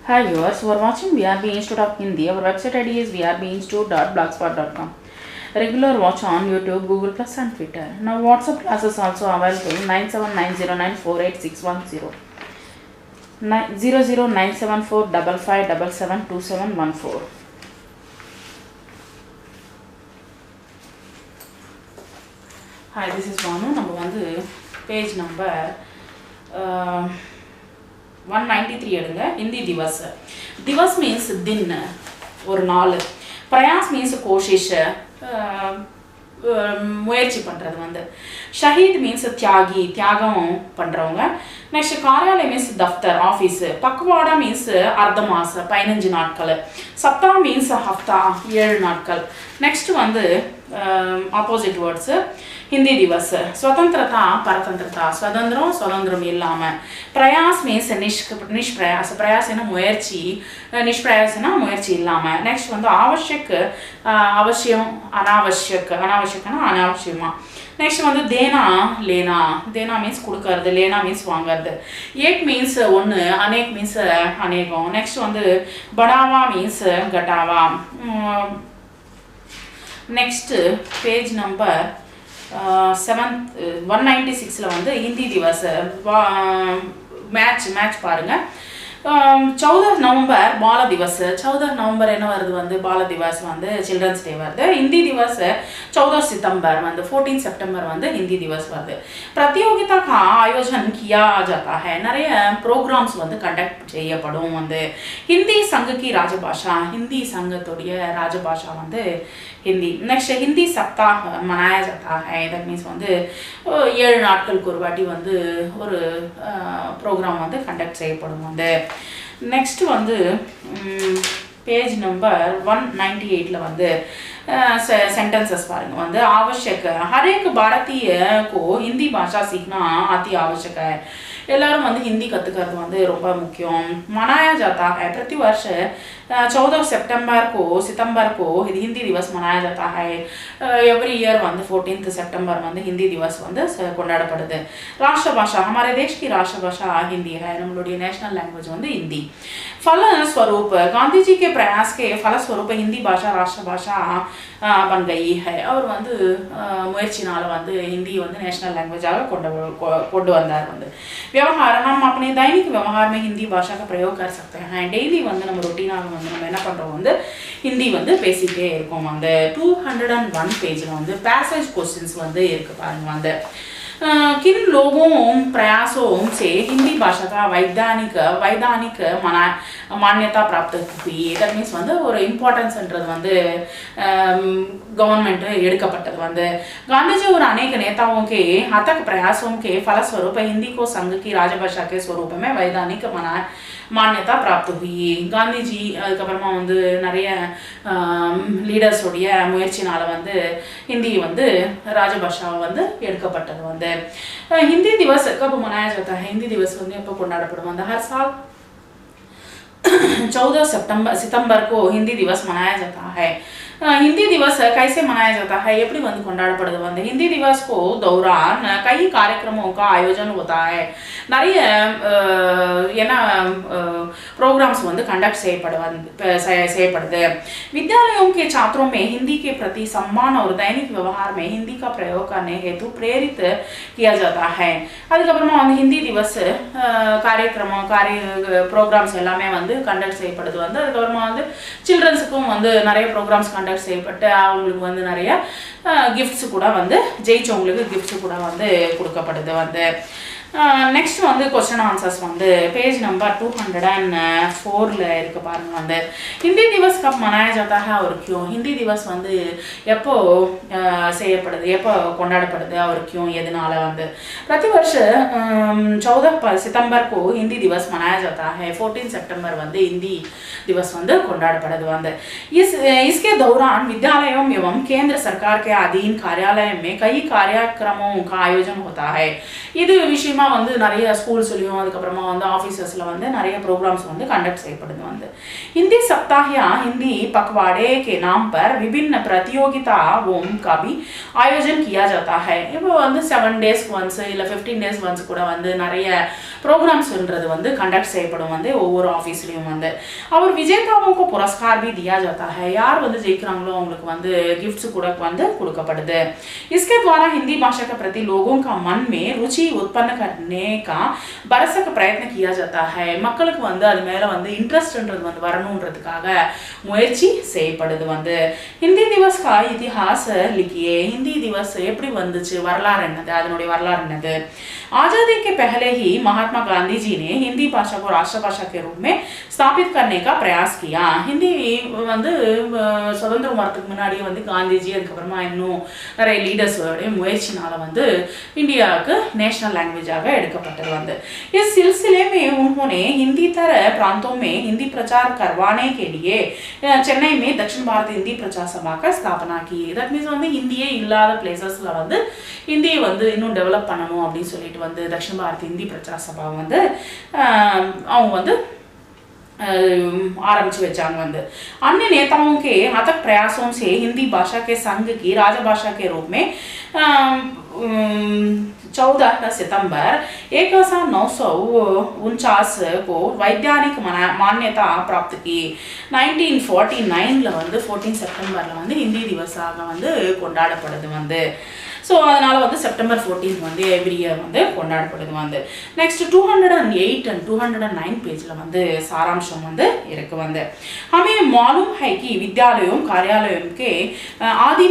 Hi viewers, you are watching VRB Institute of Hindi. Our website ID is vrbinstitute.blogspot.com. Regular watch on YouTube, Google Plus and Twitter. Now WhatsApp classes also available 97909486110 0097455772714. Hi, this is Banu. Number one, page number 193 எடுங்க. हिंदी दिवस. दिवस means दिन ஒரு நாள். प्रयास means कोशिश முயற்சி பண்றது வந்து. ஷஹீத் means தியாகி தியாகம் பண்றவங்க. நெக்ஸ்ட் கார்யாலய means தஃப்தர் ஆபீஸ். பக்வாடா means अर्ध मास 15 நாட்கள். சப்தா means हफ्ता 7 நாட்கள். நெக்ஸ்ட் வந்து ஆப்போசிட் வேர்ட்ஸ் हिंदी दिवस स्वतंत्रता परतंत्रता स्वतंत्रम स्वतंत्रम इल्लाम प्रयास मीन्स निष्प्रयास प्रयास मुयற்சி निष्प्रयासना मुयற்சி इल्लाम नेक्स्ट வந்து आवश्यक அவசியம் अनावश्यक अनावश्यकना अनावश्यमा नेक्स्ट வந்து देना लेना देना मीन्स கொடுக்கிறது लेना मीन्स வாங்குறது एक मीन्स ஒன்னு अनेक मीन्स अनेकों नेक्स्ट வந்து बढ़ावा मीन्स घटावा नेक्स्ट पेज नंबर 196 வந்து हिंदी दिवस मैच பாருங்க 14 नवंबर बाल दिवस 14 नवंबर என்ன வருது வந்து बाल दिवस வந்து चिल्ड्रंस डे வருது हिंदी दिवस 14 सितंबर வந்து 14 सितंबर வந்து हिंदी दिवस வருது प्रतियोगिता का आयोजन किया जाता है நிறைய प्रोग्राम्स வந்து कंडक्ट செய்யப்படும் வந்து हिंदी संघ की राजभाषा हिंदी संघத்தோட राजभाषा வந்து हिंदी नेक्स्ट हिंदी सप्ताह मनाया जाता है दैट मींस வந்து 7 நாட்களுக்கு ஒரு வாட்டி வந்து ஒரு ப்ரோகிராம் வந்து கண்டக்ட் செய்யப்படும் வந்து नेक्स्ट வந்து पेज नंबर 198 ல வந்து सेंटेंसेस पारेंगे வந்து आवश्यक हर एक भारतीय को हिंदी भाषा सीखना अति आवश्यक है எல்லாரும் வந்து हिंदी கத்துக்கிறது வந்து ரொம்ப முக்கியம் मनाया जाता है प्रति वर्ष 14 सितंबर को हिंदी दिवस मनाया जाता है एवरी ईयर வந்து 14th सितंबर வந்து हिंदी दिवस வந்து கொண்டாடப்படுது राष्ट्रभाषा हमारे देश की राष्ट्रभाषा हिंदी है நம்மளுடைய நேஷனல் லாங்குவேஜ் வந்து हिंदी फल स्वरूप गांधी जी के प्रयास के फल स्वरूप हिंदी भाषा राष्ट्रभाषा बन गई है और வந்து முயற்சினால வந்து हिंदी வந்து நேஷனல் லாங்குவேஜாக கொண்டு வந்தார் வந்து व्यवहार हम अपने दैनिक व्यवहार में हिंदी भाषा का प्रयोग कर सकते हैं डेली வந்து நம்ம ரொட்டீனாக வந்து நம்ம என்ன பண்றோம் வந்து हिंदी வந்து பேசிட்டே இருக்கோம் அந்த 201 பேஜ்ல வந்து पैसेज क्वेश्चंस வந்து இருக்கு பாருங்க வந்து किन लोगों प्रयासों से हिंदी भाषा का वैधानिक मान्यता प्राप्त हुई दैट मींस வந்து ஒரு இம்பார்ட்டன்ஸ்ன்றது வந்து गवर्नमेंट எடுக்கப்பட்டது வந்து गांधी जी और अनेक नेताओं के अथक प्रयासों के फलस्वरूप हिंदी को संघ की राजभाषा के स्वरूप में वैधानिक मान्यता प्राप्त हुई गांधी जी அதுக்கப்புறமா வந்து நிறைய லீடர்ஸ் உடைய முயற்சினால வந்து हिंदी வந்து ராஜபாஷா வந்து எடுக்கப்பட்டது வந்து हिंदी दिवस कब मनाया जाता है हिंदी दिवस வந்து எப்ப கொண்டாடப்படுது வந்து हर साल 14 सितंबर को हिंदी दिवस मनाया जाता है हिंदी दिवस कैसे मनाया जाता है எப்படி வந்து கொண்டாடப்படுது வந்து हिंदी दिवस को दौरान कई कार्यक्रमों का आयोजन होता है நிறைய என்ன प्रोग्राम्स வந்து कंडक्ट செய்யப்படுது विद्यालयों के छात्रों में हिंदी के प्रति सम्मान और दैनिक व्यवहार में हिंदी का प्रयोग करने हेतु प्रेरित किया जाता है அதுக்கப்புறமா வந்து हिंदी दिवस प्रोग्राम्स எல்லாமே வந்து कंडक्ट செய்யப்படுது வந்து அதுக்கப்புறமா வந்து चिल्ड्रंसக்கும் வந்து நிறைய प्रोग्राम्स कंडक्ट செய்யப்பட்டு அவங்களுக்கு வந்து நிறைய गिफ्ट्स கூட வந்து ஜெயிச்சவங்களுக்கு गिफ्ट्स கூட வந்து கொடுக்கப்படுது வந்து नेक्स्ट வந்து क्वेश्चन आंसर्स வந்து पेज नंबर 204 ல இருக்கு பாருங்க வந்து हिंदी दिवस कब मनाया जाता है और क्यों हिंदी दिवस வந்து எப்போ செய்யப்படுது எப்போ கொண்டாடப்படுது और क्यों எதனால வந்து प्रति वर्ष 14 सितंबर को हिंदी दिवस मनाया जाता है 14 सितंबर வந்து हिंदी दिवस வந்து கொண்டாடப்படுது வந்து इसके दौरान विद्यालयों एवं केंद्र सरकार के अधीन कार्यालय में कई कार्यक्रमों का आयोजन होता है இது விஷயம் விஷயமா வந்து நிறைய ஸ்கூல்ஸ்லையும் அதுக்கப்புறமா வந்து ஆஃபீஸர்ஸில் வந்து நிறைய ப்ரோக்ராம்ஸ் வந்து கண்டக்ட் செய்யப்படுது வந்து हिंदी सप्ताह या हिंदी पखवाड़े के नाम पर विभिन्न प्रतियोगिताओं का भी आयोजन किया जाता है இப்போ வந்து 7 days once இல்லை 15 days once கூட வந்து நிறைய ப்ரோக்ராம்ஸ்ன்றது வந்து கண்டக்ட் செய்யப்படும் வந்து ஒவ்வொரு ஆஃபீஸ்லையும் வந்து और विजेताओं को पुरस्कार भी दिया जाता है யார் வந்து ஜெயிக்கிறாங்களோ அவங்களுக்கு வந்து गिफ्ट्स கூட வந்து கொடுக்கப்படுது इसके द्वारा हिंदी भाषा के प्रति लोगों का मन में रुचि उत्पन्न करने का भरसक प्रयत्न किया जाता है மக்களுக்கு வந்து அது மேல வந்து இன்ட்ரஸ்ட்ன்றது வந்து வரணும்ன்றதுக்காக முயற்சி செய்யப்படுது வந்து हिंदी दिवस का इतिहास लिखिए हिंदी दिवस எப்படி வந்துச்சு வரலாறு என்னது அதனுடைய வரலாறு என்னது आजादी के पहले ही महात्मा गांधी जी ने हिंदी भाषा को राष्ट्रभाषा के रूप में स्थापित करने का प्रयास किया हिंदी வந்து சுதந்திரம் வரதுக்கு முன்னாடியே வந்து காந்திஜி அதுக்கப்புறமா இன்னும் நிறைய லீடர்ஸோட முயற்சினால வந்து இந்தியாவுக்கு நேஷனல் लैंग्वेज எடுக்கப்பட்டது வந்து इस सिलसिले में उन्होंने हिंदी तर प्रांतों में हिंदी प्रचार करवाने के लिए चेन्नई में दक्षिण भारत हिंदी प्रचार सभा का स्थापना की दैट मींस வந்து हिंदीயே இல்லாத பிளேसेसல வந்து हिंदी வந்து இன்னும் டெவலப் பண்ணனும் அப்படி சொல்லிட்டு வந்து दक्षिण भारत हिंदी प्रचार सभा வந்து அவங்க வந்து आरंभ वेचांग अन्य नेताओं के अथक प्रयासों से हिंदी भाषा के संघ की राजभाषा के रूप में 14 सितंबर 1949 को वैज्ञानिक मान्यता प्राप्त की 1949 வந்து 14 செப்டம்பர்ல வந்து हिंदी दिवसाக வந்து கொண்டாடப்படுது வந்து So அதனால வந்து செப்டம்பர் 14 வந்து எவ்ரி இயர் வந்து கொண்டாடப்படுது வந்து நெக்ஸ்ட் 208 and 209 पेजல வந்து சாராம்சம் வந்து இருக்கு வந்து हमें मालूम है कि विद्यालयों कार्यालयों के आदि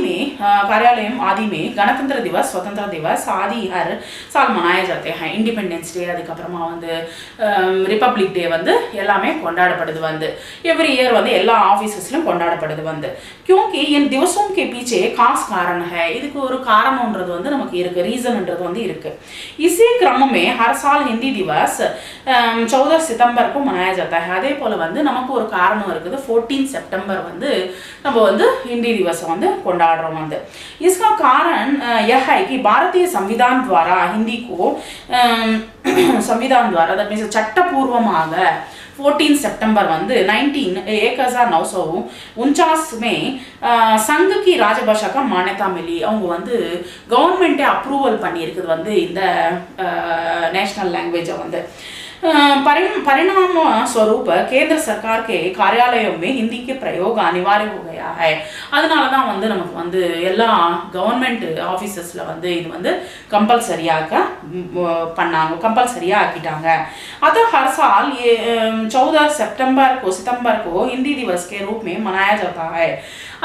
में गणतंत्र दिवस स्वतंत्र दिवस आदि हर साल मनाए जाते हैं इंडिपेंडेंस डे அதுக்கு அப்புறமா வந்து ரிபப்ளிக் டே வந்து எல்லாமே கொண்டாடப்படுது வந்து எவ்ரி இயர் வந்து எல்லா ஆபீसेसலயும் கொண்டாடப்படுது வந்து क्योंकि इन दिवसों के पीछे खास कारण है இதுக்கு ஒரு காரணம் வந்து நமக்கு இருக்கு ரீசன்ன்றது வந்து இருக்கு इसी क्रम में हर साल हिंदी दिवस 14 सितंबर को मनाया जाता है அதே போல வந்து நமக்கு ஒரு காரணம் இருக்குது 14 सितंबर வந்து நம்ம வந்து हिंदी दिवस வந்து கொண்டாடுறோம் வந்து इसका कारण यह है कि भारतीय संविधान द्वारा हिंदी को संविधान द्वारा दैट मींस चट्टपूर्वமாக 14 सितंबर வந்து 1949 में संघ की राजभाषा का मान्यता मिली அவங்க வந்து गवर्नमेंट अप्रूवल பண்ணியிருக்குது வந்து இந்த नेशनल लैंग्वेज வந்து परिणाम स्वरूप केंद्र सरकार के कार्यालयों में हिंदी के प्रयोग अनिवार्य हो गया है அதனால தான் வந்து நமக்கு வந்து எல்லா गवर्नमेंट ஆபீसेसல வந்து இது வந்து कंपलसरीயாக பண்ணாங்க कंपलसरीயாக ஆக்கிட்டாங்க अतः हर साल ये 14 सितंबर को हिंदी दिवस के रूप में मनाया जाता है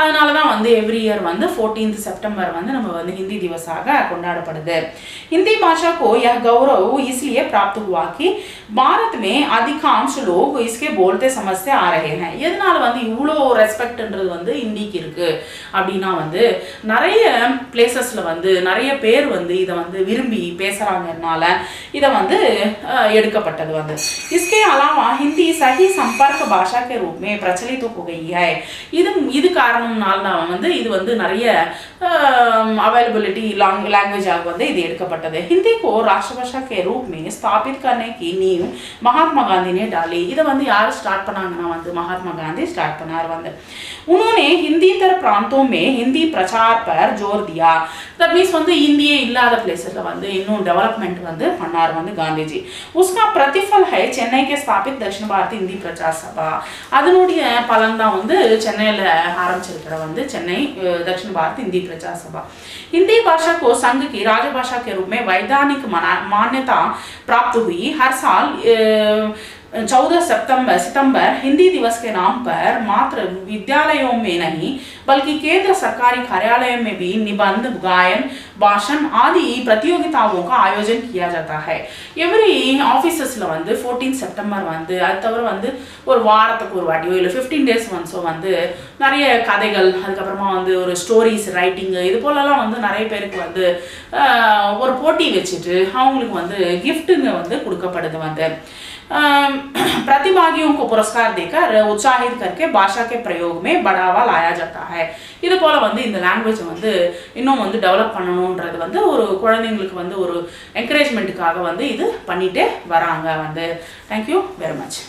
அதனால தான் வந்து एवरी ईयर வந்து 14 सितंबर வந்து நம்ம வந்து हिंदी दिवसாக கொண்டாடப்படுது हिंदी भाषा को यह गौरव इसलिए प्राप्त हुआ कि भारत में अधिकांश लोग इसके बोलते समझते आ रहे हैं இதனால வந்து இவ்ளோ ரெஸ்பெக்ட்ன்றது வந்து ஹிந்திக்கு இருக்கு அப்படினா வந்து நிறைய பிளேसेसல வந்து நிறைய பேர் வந்து இத வந்து விரும்பி பேசறாங்கனால இத வந்து எடுக்கப்பட்டது வந்து इसके अलावा हिंदी सही संपर्क भाषा के रूप में प्रचलित हो गई है இது காரணம்னால வந்து இது வந்து நிறைய अवेलेबिलिटी लैंग्वेज ஆக வந்து இது எடுக்கப்பட்டது हिंदी को राष्ट्रभाषा के रूप में स्थापित करने की नींव महात्मा गांधी ने डाली இத வந்து யார் ஸ்டார்ட் பண்ணாங்கன்னா வந்து महात्मा गांधी स्टार्ट பண்ணார் வந்து उन्होंने हिंदी तर प्रांतों में हिंदी प्रचार पर जोर दिया दैट मींस வந்து हिंदीயே இல்லாத प्लेसेसல வந்து இன்னும் डेवलपमेंट வந்து பண்ணார் வந்து गांधी जी उसका प्रतिफल है चेन्नई के स्थापित दक्षिण भारत हिंदी प्रचार सभा அதனுடைய பலன் தான் வந்து சென்னையில ஆரம்பிச்சிருக்கிற வந்து சென்னை दक्षिण भारत हिंदी प्रचार सभा हिंदी भाषा को संघ की राजभाषा के रूप में वैधानिक मान्यता प्राप्त हुई हर साल 14 सितंबर हिंदी दिवस के नाम पर मात्र विद्यालयों में नहीं बल्कि केंद्र सरकारी कार्यालयों में भी निबंध गायन भाषण आदि प्रतियोगिताओं का आयोजन किया जाता है एवरी ஆபீसेसல வந்து 14 செப்டம்பர் வந்து அது தவிர வந்து ஒரு வாரத்துக்கு ஒரு வாட்டியோ இல்ல 15 டேஸ் ஒன்ஸோ வந்து நிறைய கதைகள் அதுக்கு அப்புறமா வந்து ஒரு ஸ்டோரிஸ் ரைட்டிங் இது போலலாம் வந்து நிறைய பேருக்கு வந்து ஒரு போட்டி வெச்சிட்டு அவங்களுக்கு வந்து giftங்க வந்து கொடுக்கப்படுது வந்து प्रतिभागियों को पुरस्कार देकर उत्साहित करके भाषा के प्रयोग में बढ़ावा लाया जाता है இது போல வந்து இந்த லாங்குவேஜ் வந்து இன்னும் வந்து டெவலப் பண்ணனும் பண்ணணுன்றது வந்து ஒரு குழந்தைங்களுக்கு வந்து ஒரு என்கரேஜ்மெண்ட்டுக்காக வந்து இது பண்ணிகிட்டே வராங்க வந்து. Thank you very much.